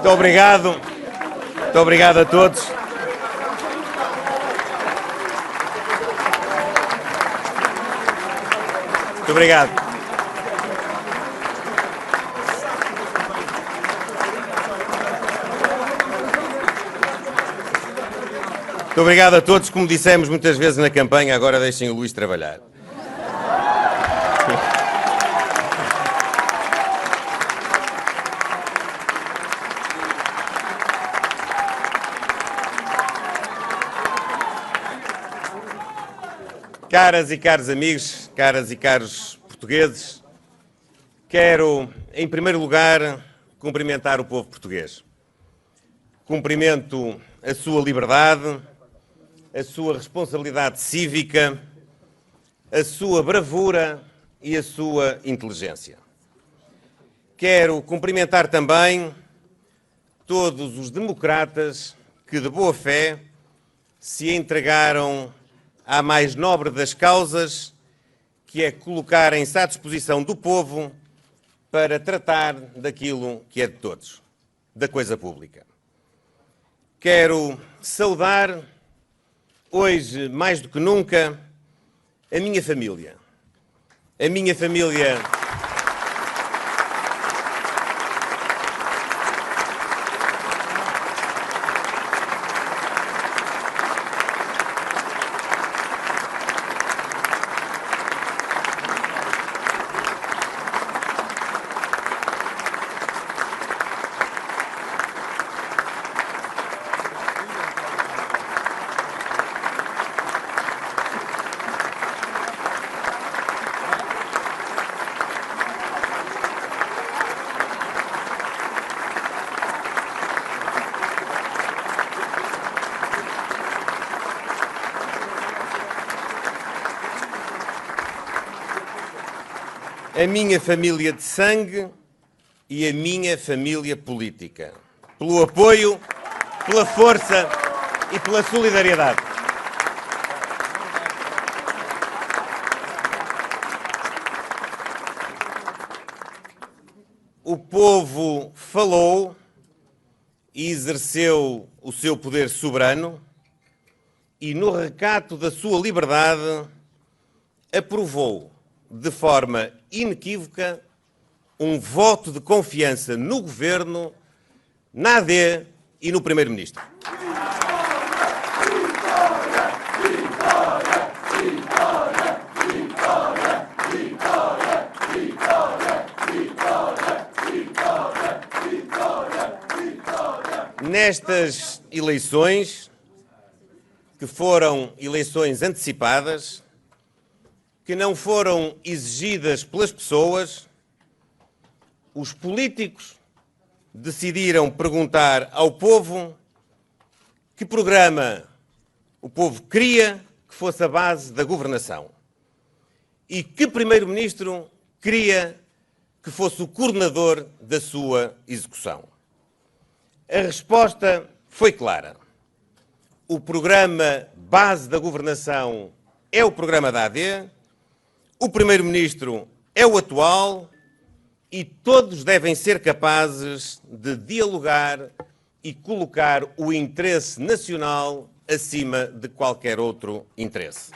Muito obrigado. Muito obrigado a todos. Muito obrigado. Muito obrigado a todos. Como dissemos muitas vezes na campanha, agora deixem o Luís trabalhar. Caras e caros amigos, caras e caros portugueses, quero, em primeiro lugar, cumprimentar o povo português. Cumprimento a sua liberdade, a sua responsabilidade cívica, a sua bravura e a sua inteligência. Quero cumprimentar também todos os democratas que, de boa fé, se entregaram à mais nobre das causas, que é colocarem-se à disposição do povo para tratar daquilo que é de todos, da coisa pública. Quero saudar, hoje mais do que nunca, a minha família. A minha família... A minha família de sangue e a minha família política. Pelo apoio, pela força e pela solidariedade. O povo falou e exerceu o seu poder soberano e, no recato da sua liberdade, aprovou de forma inequívoca um voto de confiança no Governo, na AD e no Primeiro-Ministro. Nestas eleições, que foram eleições antecipadas, que não foram exigidas pelas pessoas, os políticos decidiram perguntar ao povo que programa o povo queria que fosse a base da governação e que primeiro-ministro queria que fosse o coordenador da sua execução. A resposta foi clara. O programa base da governação é o programa da AD, o primeiro-ministro é o atual e todos devem ser capazes de dialogar e colocar o interesse nacional acima de qualquer outro interesse.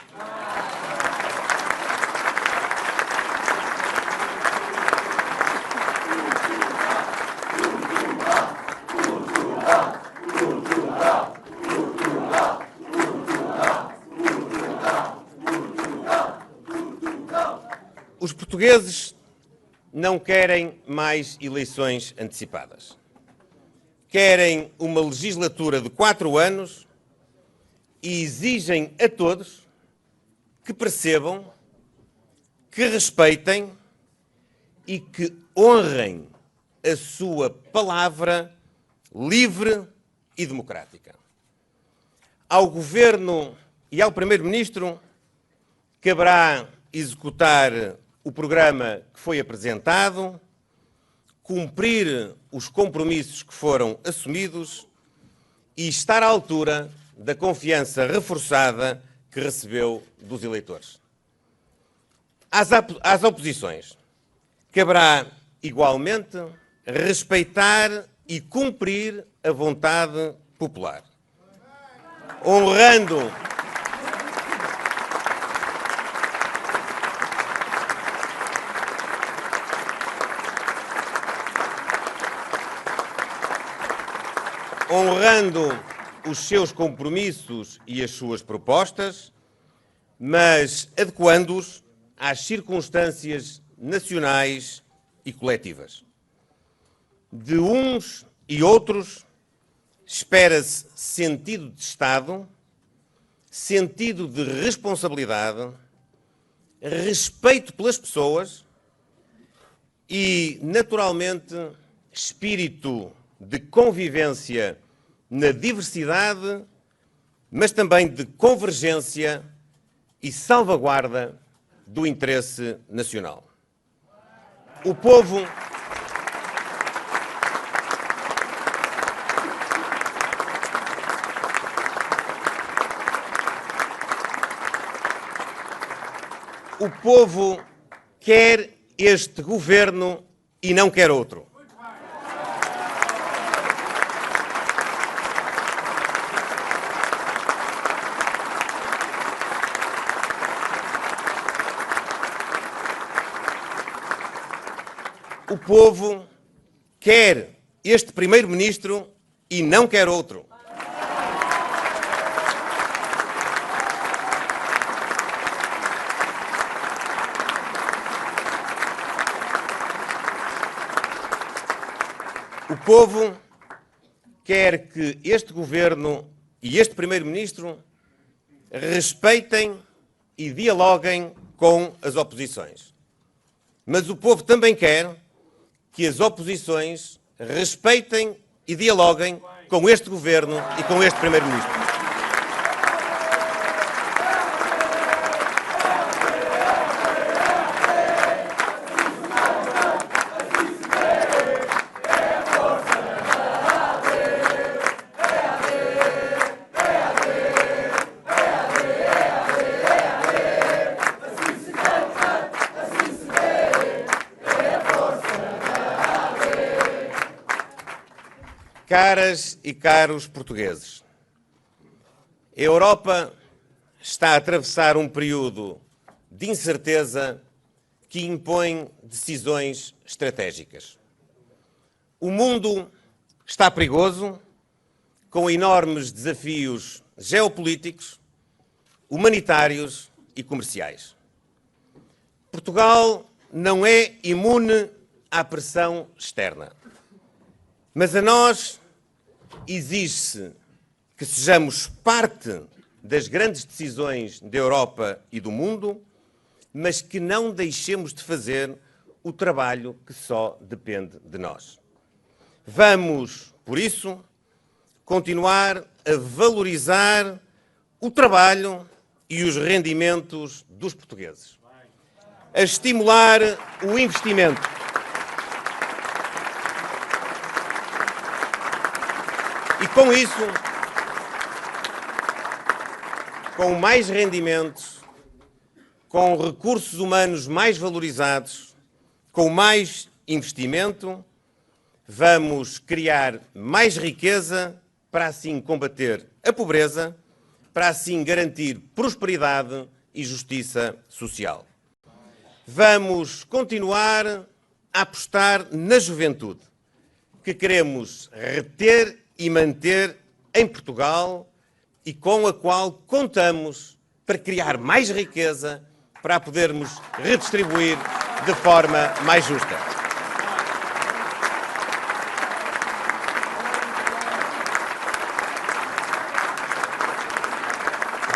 Os portugueses não querem mais eleições antecipadas. Querem uma legislatura de 4 anos e exigem a todos que percebam, que respeitem e que honrem a sua palavra livre e democrática. Ao Governo e ao Primeiro-Ministro caberá executar o programa que foi apresentado, cumprir os compromissos que foram assumidos e estar à altura da confiança reforçada que recebeu dos eleitores. Às oposições, caberá igualmente respeitar e cumprir a vontade popular. Honrando os seus compromissos e as suas propostas, mas adequando-os às circunstâncias nacionais e coletivas. De uns e outros, espera-se sentido de Estado, sentido de responsabilidade, respeito pelas pessoas e, naturalmente, espírito de convivência na diversidade, mas também de convergência e salvaguarda do interesse nacional. O povo quer este governo e não quer outro. O povo quer este primeiro-ministro e não quer outro. O povo quer que este governo e este primeiro-ministro respeitem e dialoguem com as oposições. Mas o povo também quer que as oposições respeitem e dialoguem com este governo e com este primeiro-ministro. Caras e caros portugueses, a Europa está a atravessar um período de incerteza que impõe decisões estratégicas. O mundo está perigoso, com enormes desafios geopolíticos, humanitários e comerciais. Portugal não é imune à pressão externa, mas a nós exige-se que sejamos parte das grandes decisões da Europa e do mundo, mas que não deixemos de fazer o trabalho que só depende de nós. Vamos, por isso, continuar a valorizar o trabalho e os rendimentos dos portugueses, a estimular o investimento, e com isso, com mais rendimentos, com recursos humanos mais valorizados, com mais investimento, vamos criar mais riqueza para assim combater a pobreza, para assim garantir prosperidade e justiça social. Vamos continuar a apostar na juventude, que queremos reter e manter em Portugal e com a qual contamos para criar mais riqueza, para a podermos redistribuir de forma mais justa.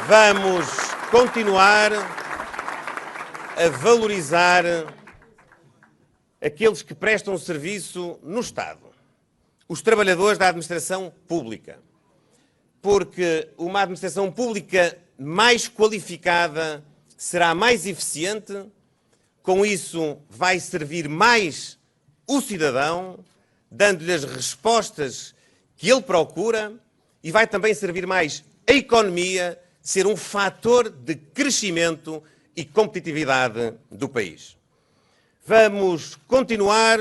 Vamos continuar a valorizar aqueles que prestam serviço no Estado, os trabalhadores da administração pública, porque uma administração pública mais qualificada será mais eficiente, com isso vai servir mais o cidadão, dando-lhe as respostas que ele procura, e vai também servir mais a economia, ser um fator de crescimento e competitividade do país. Vamos continuar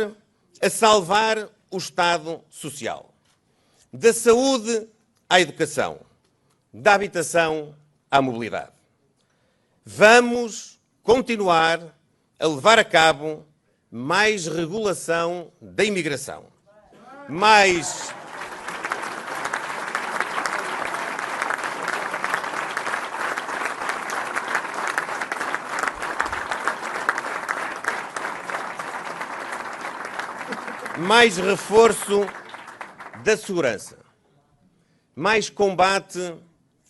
a salvar o Estado Social. Da saúde à educação, da habitação à mobilidade. Vamos continuar a levar a cabo mais regulação da imigração, mais reforço da segurança, mais combate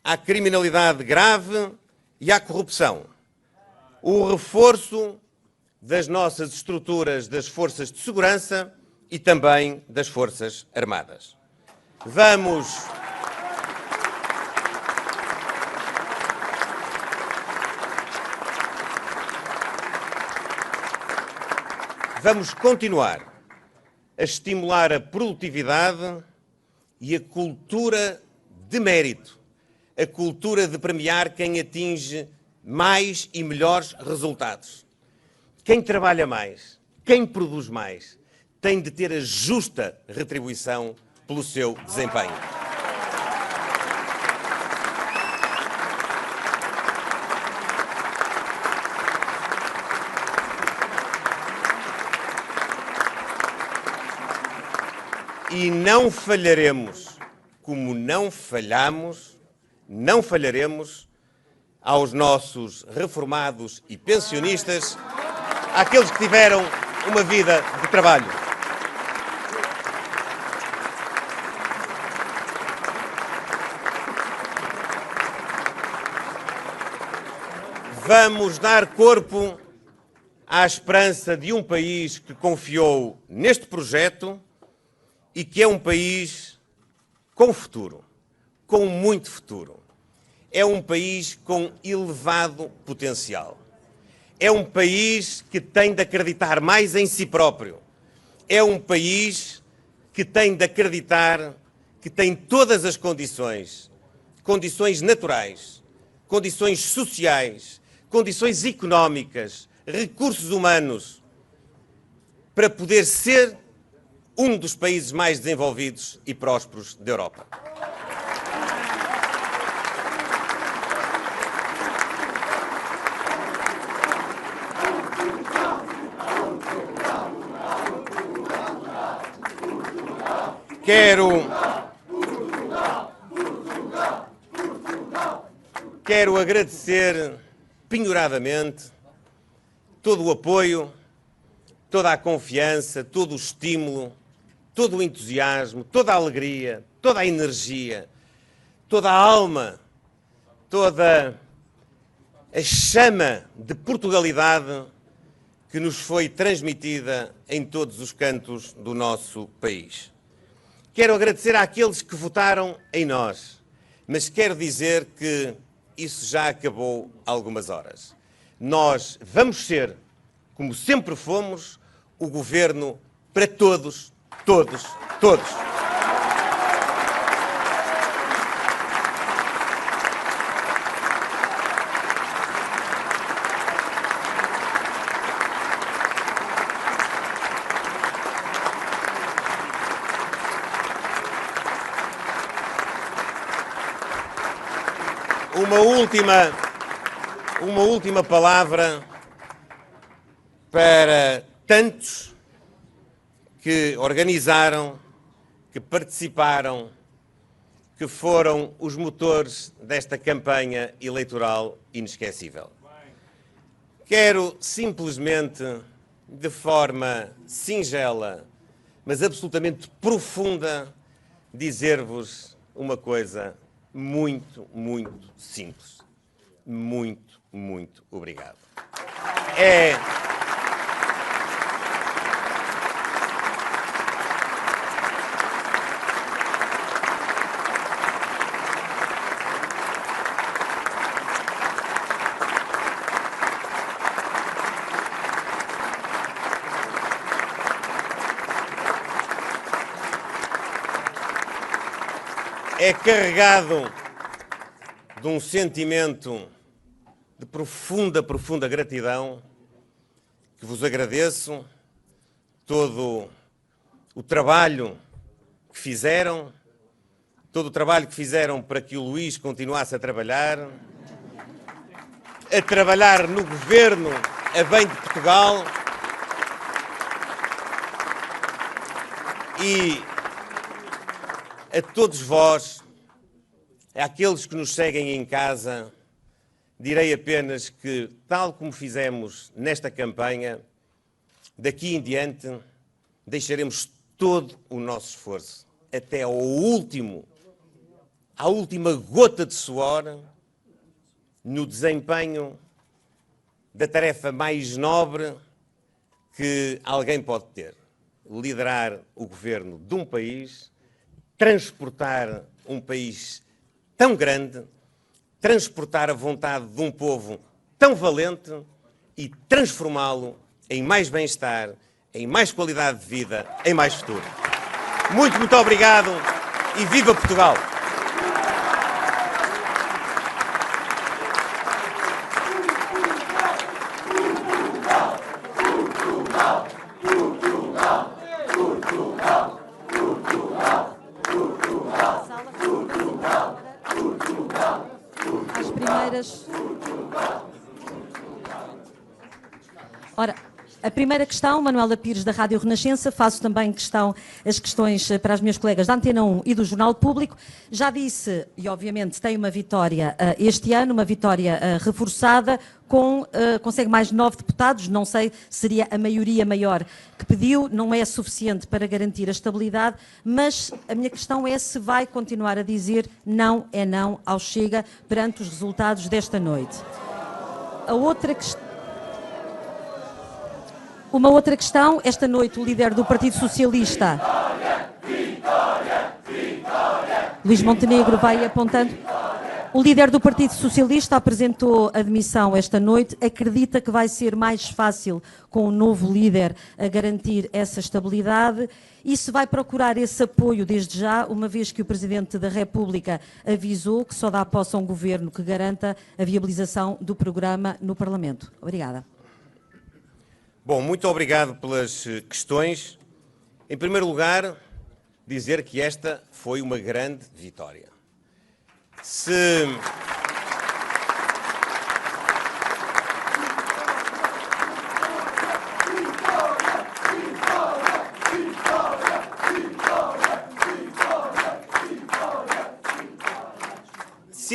à criminalidade grave e à corrupção, o reforço das nossas estruturas das forças de segurança e também das Forças Armadas. Vamos continuar a estimular a produtividade e a cultura de mérito, a cultura de premiar quem atinge mais e melhores resultados. Quem trabalha mais, quem produz mais, tem de ter a justa retribuição pelo seu desempenho. E não falharemos, como não falhamos, não falharemos aos nossos reformados e pensionistas, àqueles que tiveram uma vida de trabalho. Vamos dar corpo à esperança de um país que confiou neste projeto e que é um país com futuro, com muito futuro. É um país com elevado potencial. É um país que tem de acreditar mais em si próprio. É um país que tem de acreditar que tem todas as condições naturais, condições sociais, condições económicas, recursos humanos, para poder ser um dos países mais desenvolvidos e prósperos da Europa. Quero agradecer penhoradamente todo o apoio, toda a confiança, todo o estímulo, todo o entusiasmo, toda a alegria, toda a energia, toda a alma, toda a chama de Portugalidade que nos foi transmitida em todos os cantos do nosso país. Quero agradecer àqueles que votaram em nós, mas quero dizer que isso já acabou há algumas horas. Nós vamos ser, como sempre fomos, o governo para todos, todos, todos. Uma última palavra para tantos que organizaram, que participaram, que foram os motores desta campanha eleitoral inesquecível. Quero simplesmente, de forma singela, mas absolutamente profunda, dizer-vos uma coisa muito, muito simples. Muito, muito obrigado. É carregado de um sentimento de profunda, profunda gratidão, que vos agradeço todo o trabalho que fizeram, todo o trabalho que fizeram para que o Luís continuasse a trabalhar no governo a bem de Portugal e a todos vós, àqueles que nos seguem em casa, direi apenas que, tal como fizemos nesta campanha, daqui em diante deixaremos todo o nosso esforço, até à última gota de suor, no desempenho da tarefa mais nobre que alguém pode ter: liderar o governo de um país, transportar um país tão grande, transportar a vontade de um povo tão valente e transformá-lo em mais bem-estar, em mais qualidade de vida, em mais futuro. Muito obrigado e viva Portugal! Ora, a primeira questão, Manuela Pires, da Rádio Renascença. Faço também as questões para as minhas colegas da Antena 1 e do Jornal Público. Já disse, e obviamente tem uma vitória este ano, uma vitória reforçada, consegue mais 9 deputados, não sei se seria a maioria maior que pediu, não é suficiente para garantir a estabilidade, mas a minha questão é se vai continuar a dizer não é não ao Chega perante os resultados desta noite. Uma outra questão, esta noite o líder do Partido Socialista, Luís Montenegro, vai apontando. O líder do Partido Socialista apresentou a demissão esta noite. Acredita que vai ser mais fácil com o novo líder a garantir essa estabilidade? E se vai procurar esse apoio desde já, uma vez que o Presidente da República avisou que só dá posse a um governo que garanta a viabilização do programa no Parlamento? Obrigada. Bom, muito obrigado pelas questões. Em primeiro lugar, dizer que esta foi uma grande vitória. Se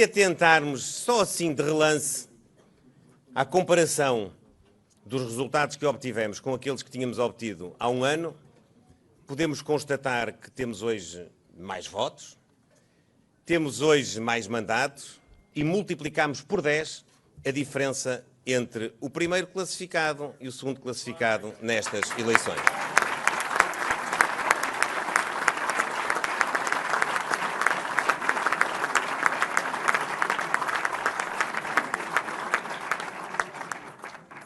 atentarmos só assim de relance à comparação dos resultados que obtivemos com aqueles que tínhamos obtido há um ano, podemos constatar que temos hoje mais votos, temos hoje mais mandatos e multiplicamos por 10 a diferença entre o primeiro classificado e o segundo classificado nestas eleições.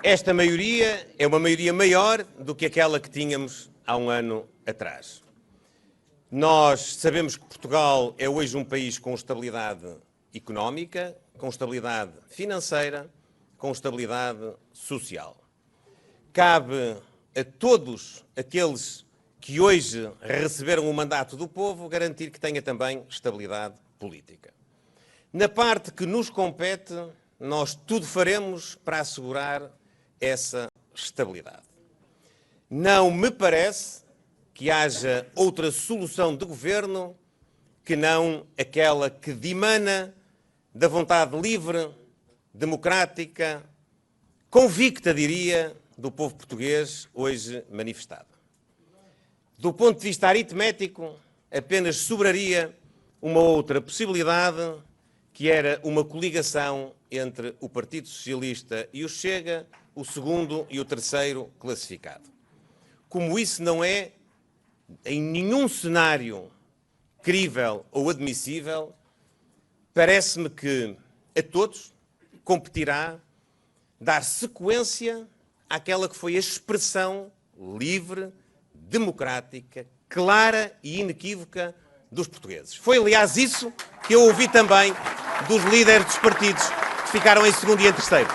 Esta maioria é uma maioria maior do que aquela que tínhamos há um ano atrás. Nós sabemos que Portugal é hoje um país com estabilidade económica, com estabilidade financeira, com estabilidade social. Cabe a todos aqueles que hoje receberam o mandato do povo garantir que tenha também estabilidade política. Na parte que nos compete, nós tudo faremos para assegurar essa estabilidade. Não me parece que haja outra solução de governo que não aquela que dimana da vontade livre, democrática, convicta, diria, do povo português hoje manifestada. Do ponto de vista aritmético, apenas sobraria uma outra possibilidade, que era uma coligação entre o Partido Socialista e o Chega, o segundo e o terceiro classificado. Como isso não é, em nenhum cenário crível ou admissível, parece-me que a todos competirá dar sequência àquela que foi a expressão livre, democrática, clara e inequívoca dos portugueses. Foi, aliás, isso que eu ouvi também dos líderes dos partidos que ficaram em segundo e em terceiro.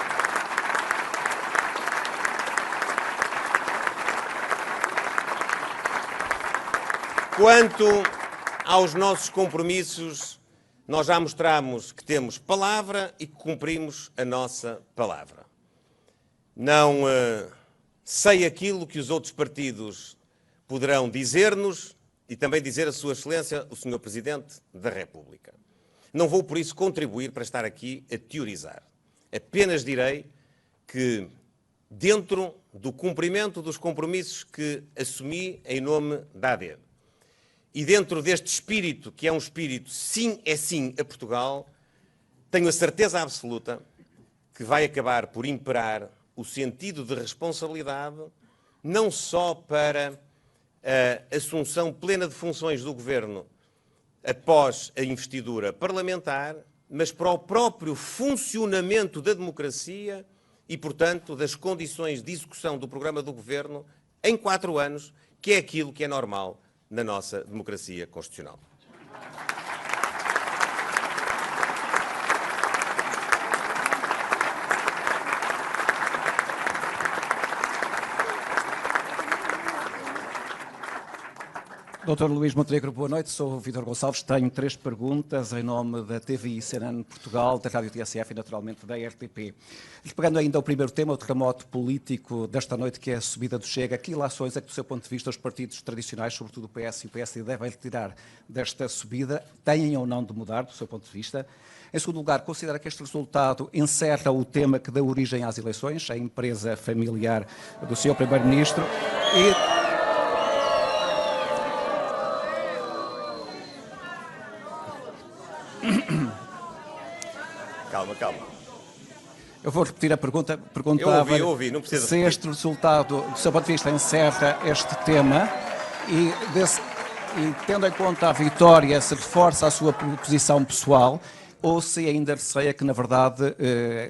Quanto aos nossos compromissos, nós já mostramos que temos palavra e que cumprimos a nossa palavra. Não sei aquilo que os outros partidos poderão dizer-nos e também dizer a Sua Excelência, o Sr. Presidente da República. Não vou, por isso, contribuir para estar aqui a teorizar. Apenas direi que, dentro do cumprimento dos compromissos que assumi em nome da AD, e dentro deste espírito, que é um espírito sim é sim a Portugal, tenho a certeza absoluta que vai acabar por imperar o sentido de responsabilidade, não só para a assunção plena de funções do Governo após a investidura parlamentar, mas para o próprio funcionamento da democracia e, portanto, das condições de execução do programa do Governo em 4 anos, que é aquilo que é normal na nossa democracia constitucional. Dr. Luís Montenegro, boa noite. Sou o Vítor Gonçalves. Tenho 3 perguntas em nome da TVI CNN Portugal, da Rádio TSF e, naturalmente, da RTP. Pegando ainda o primeiro tema, o terremoto político desta noite, que é a subida do Chega, que ilações é que, do seu ponto de vista, os partidos tradicionais, sobretudo o PS e o PSD, devem retirar desta subida? Têm ou não de mudar, do seu ponto de vista? Em segundo lugar, considera que este resultado encerra o tema que dá origem às eleições, a empresa familiar do Sr. Primeiro-Ministro? Calma. Eu vou repetir a pergunta. Eu ouvi, não precisa se este resultado, do seu ponto de vista, encerra este tema e tendo em conta a vitória, se reforça a sua posição pessoal, ou se ainda receia que, na verdade,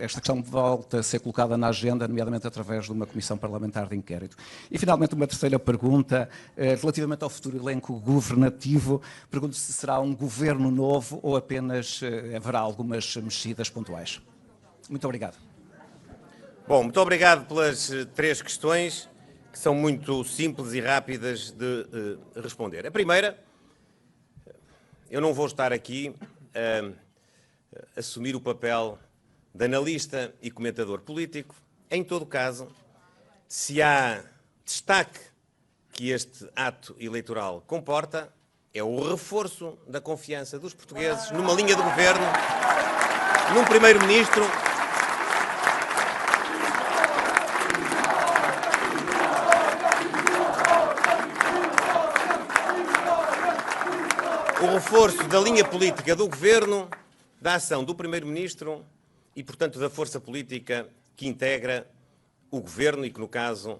esta questão volta a ser colocada na agenda, nomeadamente através de uma comissão parlamentar de inquérito. E, finalmente, uma terceira pergunta, relativamente ao futuro elenco governativo, pergunto se será um governo novo ou apenas haverá algumas mexidas pontuais. Muito obrigado. Bom, muito obrigado pelas 3 questões, que são muito simples e rápidas de responder. A primeira, eu não vou estar aqui assumir o papel de analista e comentador político. Em todo caso, se há destaque que este ato eleitoral comporta, é o reforço da confiança dos portugueses numa linha de governo, num primeiro-ministro o reforço da linha política do governo, da ação do Primeiro-Ministro e, portanto, da força política que integra o Governo e que, no caso,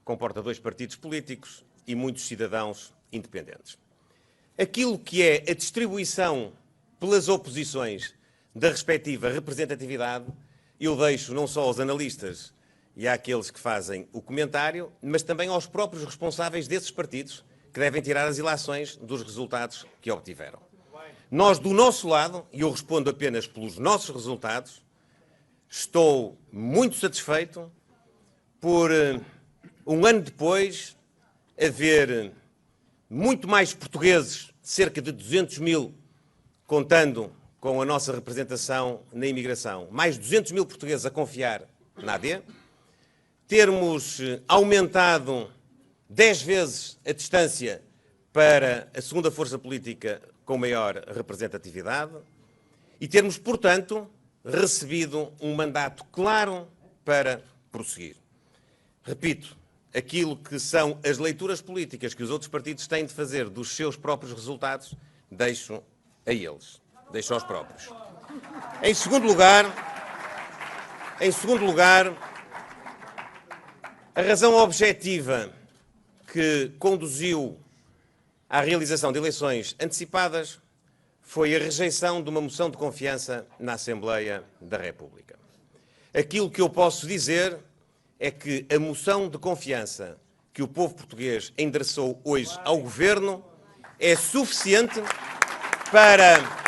comporta 2 partidos políticos e muitos cidadãos independentes. Aquilo que é a distribuição pelas oposições da respectiva representatividade, eu deixo não só aos analistas e àqueles que fazem o comentário, mas também aos próprios responsáveis desses partidos que devem tirar as ilações dos resultados que obtiveram. Nós, do nosso lado, e eu respondo apenas pelos nossos resultados, estou muito satisfeito por, um ano depois, haver muito mais portugueses, cerca de 200 mil, contando com a nossa representação na imigração, mais 200 mil portugueses a confiar na AD, termos aumentado 10 vezes a distância para a segunda força política com maior representatividade e termos, portanto, recebido um mandato claro para prosseguir. Repito, aquilo que são as leituras políticas que os outros partidos têm de fazer dos seus próprios resultados, deixo a eles, deixo aos próprios. Em segundo lugar, a razão objetiva que conduziu à realização de eleições antecipadas foi a rejeição de uma moção de confiança na Assembleia da República. Aquilo que eu posso dizer é que a moção de confiança que o povo português endereçou hoje ao Governo é suficiente para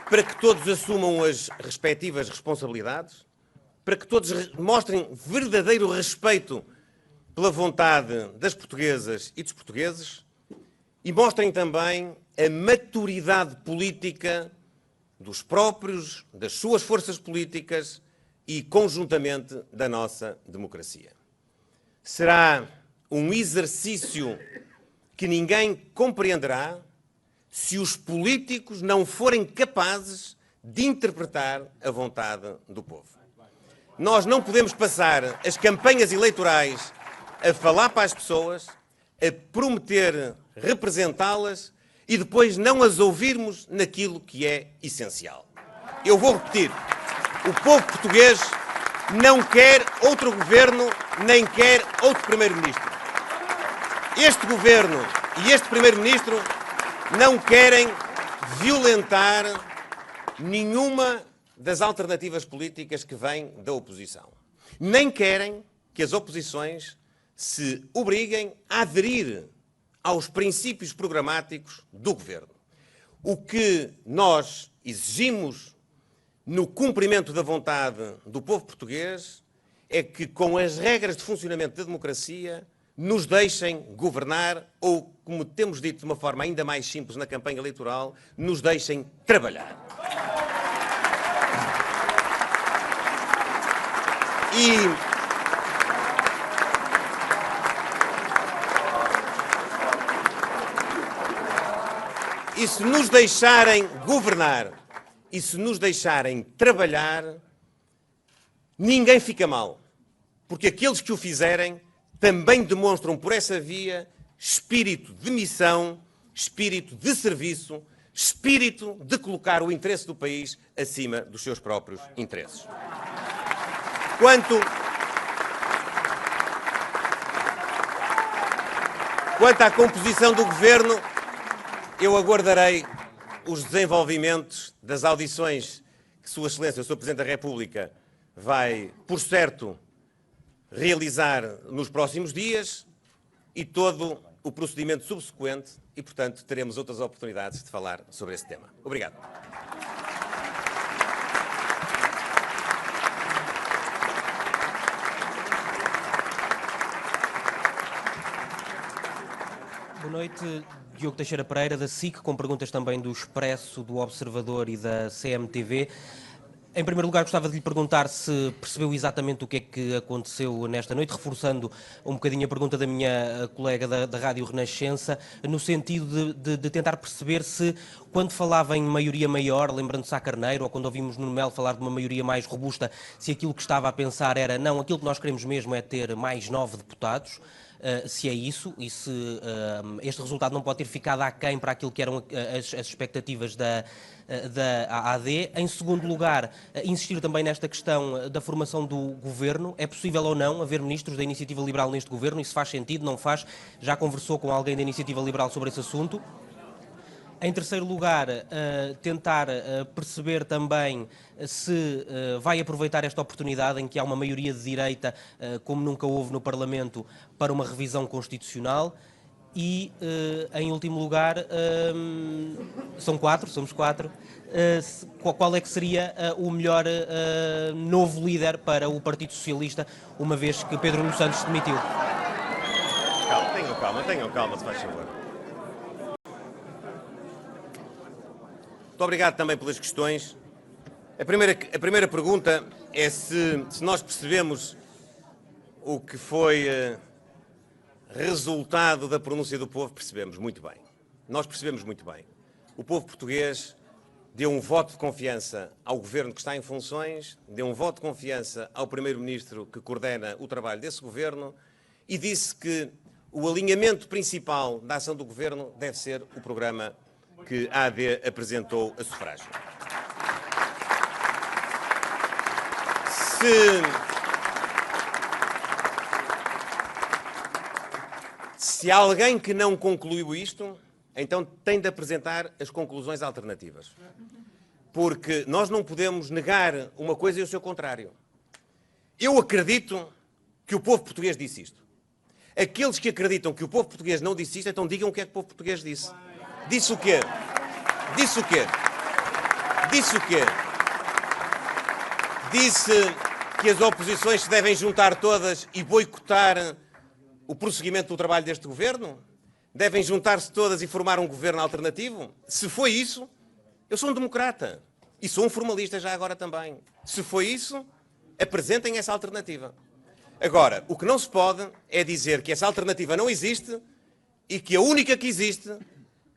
para que todos assumam as respectivas responsabilidades, para que todos mostrem verdadeiro respeito pela vontade das portuguesas e dos portugueses e mostrem também a maturidade política dos próprios, das suas forças políticas e, conjuntamente, da nossa democracia. Será um exercício que ninguém compreenderá se os políticos não forem capazes de interpretar a vontade do povo. Nós não podemos passar as campanhas eleitorais a falar para as pessoas, a prometer representá-las e depois não as ouvirmos naquilo que é essencial. Eu vou repetir, o povo português não quer outro governo, nem quer outro primeiro-ministro. Este governo e este primeiro-ministro não querem violentar nenhuma das alternativas políticas que vêm da oposição. Nem querem que as oposições se obriguem a aderir aos princípios programáticos do governo. O que nós exigimos no cumprimento da vontade do povo português é que, com as regras de funcionamento da democracia, nos deixem governar ou, como temos dito de uma forma ainda mais simples na campanha eleitoral, nos deixem trabalhar. E se nos deixarem governar e se nos deixarem trabalhar, ninguém fica mal, porque aqueles que o fizerem também demonstram por essa via espírito de missão, espírito de serviço, espírito de colocar o interesse do país acima dos seus próprios interesses. Quanto à composição do governo, eu aguardarei os desenvolvimentos das audições que Sua Excelência, o Sr. Presidente da República, vai, por certo, realizar nos próximos dias e todo o procedimento subsequente e, portanto, teremos outras oportunidades de falar sobre esse tema. Obrigado. Boa noite, Diogo Teixeira Pereira, da SIC, com perguntas também do Expresso, do Observador e da CMTV. Em primeiro lugar, gostava de lhe perguntar se percebeu exatamente o que é que aconteceu nesta noite, reforçando um bocadinho a pergunta da minha colega da Rádio Renascença, no sentido de tentar perceber se, quando falava em maioria maior, lembrando-se a Carneiro, ou quando ouvimos Nuno Melo falar de uma maioria mais robusta, se aquilo que estava a pensar era, não, aquilo que nós queremos mesmo é ter mais 9 deputados. Se é isso, e se este resultado não pode ter ficado aquém para aquilo que eram as expectativas da AD. Em segundo lugar, insistir também nesta questão da formação do governo. É possível ou não haver ministros da Iniciativa Liberal neste governo? Isso faz sentido, não faz? Já conversou com alguém da Iniciativa Liberal sobre esse assunto? Em terceiro lugar, tentar perceber também se vai aproveitar esta oportunidade em que há uma maioria de direita, como nunca houve no Parlamento, para uma revisão constitucional. E, em último lugar, somos quatro, qual é que seria o melhor novo líder para o Partido Socialista, uma vez que Pedro Nuno Santos se demitiu? Tenham calma, se faz favor. Muito obrigado também pelas questões. A primeira pergunta é se nós percebemos o que foi resultado da pronúncia do povo. Percebemos muito bem. Nós percebemos muito bem. O povo português deu um voto de confiança ao governo que está em funções, deu um voto de confiança ao primeiro-ministro que coordena o trabalho desse governo e disse que o alinhamento principal da ação do governo deve ser o programa que a AD apresentou a sufrágio. Se há alguém que não concluiu isto, então tem de apresentar as conclusões alternativas. Porque nós não podemos negar uma coisa e o seu contrário. Eu acredito que o povo português disse isto. Aqueles que acreditam que o povo português não disse isto, então digam o que é que o povo português disse. Disse o quê? Disse o quê? Disse o quê? Disse que as oposições se devem juntar todas e boicotar o prosseguimento do trabalho deste governo? Devem juntar-se todas e formar um governo alternativo? Se foi isso, eu sou um democrata e sou um formalista já agora também. Se foi isso, apresentem essa alternativa. Agora, o que não se pode é dizer que essa alternativa não existe e que a única que existe,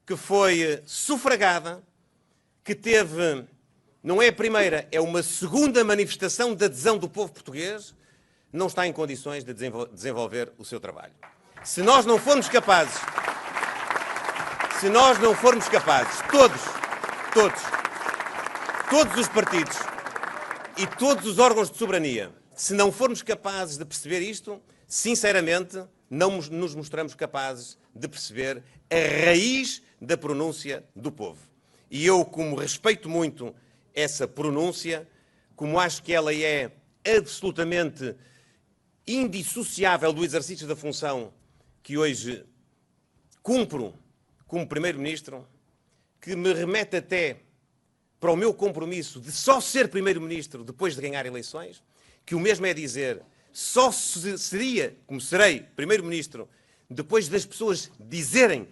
que foi sufragada, que teve, não é a primeira, é uma segunda manifestação de adesão do povo português, não está em condições de desenvolver o seu trabalho. Se nós não formos capazes, todos os partidos e todos os órgãos de soberania, se não formos capazes de perceber isto, sinceramente, não nos mostramos capazes de perceber a raiz da pronúncia do povo. E eu, como respeito muito essa pronúncia, como acho que ela é absolutamente indissociável do exercício da função que hoje cumpro como Primeiro-Ministro, que me remete até para o meu compromisso de só ser Primeiro-Ministro depois de ganhar eleições, que o mesmo é dizer, só seria, como serei Primeiro-Ministro, depois das pessoas dizerem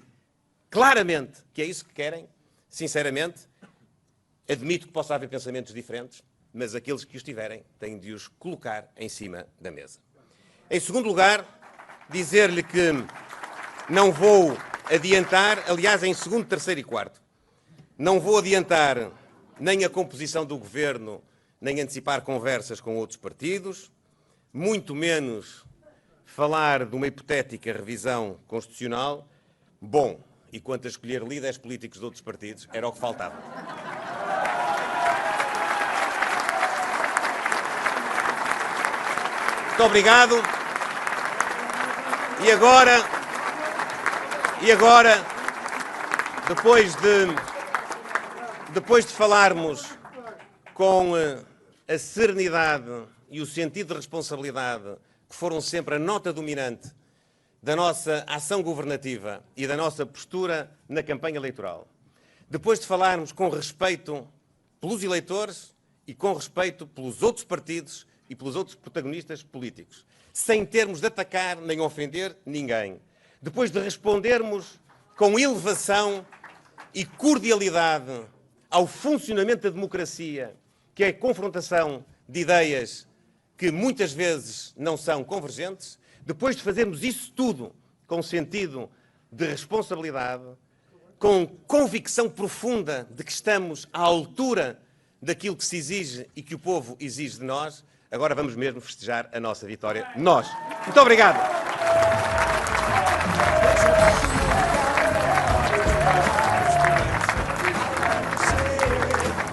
claramente que é isso que querem. Sinceramente, admito que possa haver pensamentos diferentes, mas aqueles que os tiverem têm de os colocar em cima da mesa. Em segundo lugar, dizer-lhe que não vou adiantar, aliás, em segundo, terceiro e quarto, não vou adiantar nem a composição do governo, nem antecipar conversas com outros partidos, muito menos falar de uma hipotética revisão constitucional. Bom, e quanto a escolher líderes políticos de outros partidos, era o que faltava. Muito obrigado. E agora, depois de falarmos com a serenidade e o sentido de responsabilidade que foram sempre a nota dominante da nossa ação governativa e da nossa postura na campanha eleitoral, depois de falarmos com respeito pelos eleitores e com respeito pelos outros partidos e pelos outros protagonistas políticos, sem termos de atacar nem ofender ninguém, depois de respondermos com elevação e cordialidade ao funcionamento da democracia, que é a confrontação de ideias que muitas vezes não são convergentes, depois de fazermos isso tudo com sentido de responsabilidade, com convicção profunda de que estamos à altura daquilo que se exige e que o povo exige de nós, agora vamos mesmo festejar a nossa vitória. Nós. Muito obrigado.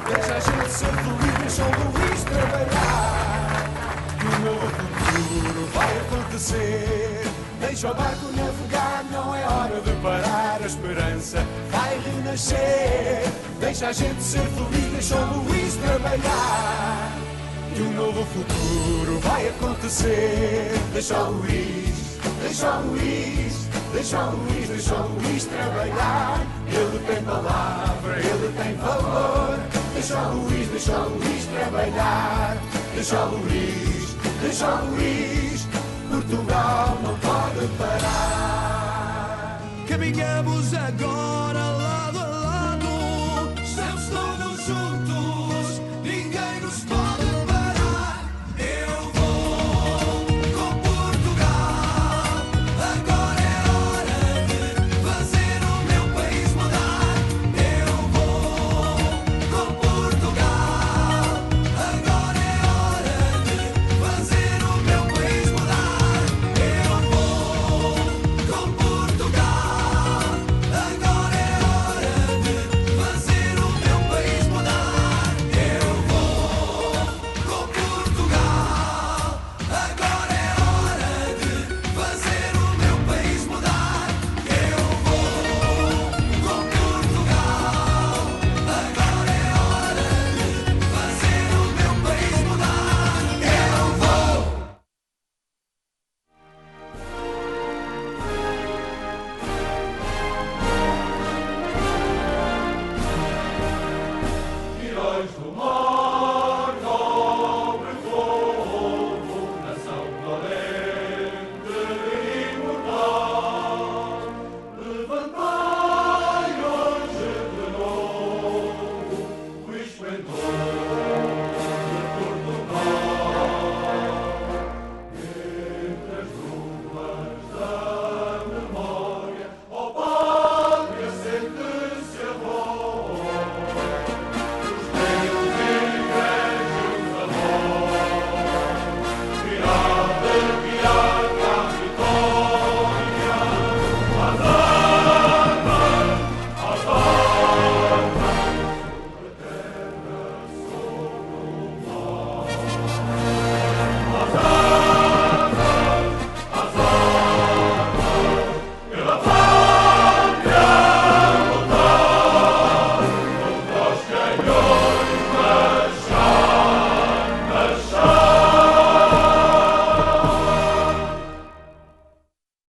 Deixa a gente ser feliz, deixa o Luís trabalhar, que o novo futuro vai acontecer. Deixa o barco navegar, não é hora de parar, a esperança vai renascer. Deixa a gente ser feliz, deixa o Luís trabalhar, que um novo futuro vai acontecer. Deixa o Luís, deixa o Luís, deixa o Luís, deixa o Luís trabalhar. Ele tem palavra, ele tem valor. Deixa o Luís trabalhar. Deixa o Luís, Portugal não pode parar. Caminhamos agora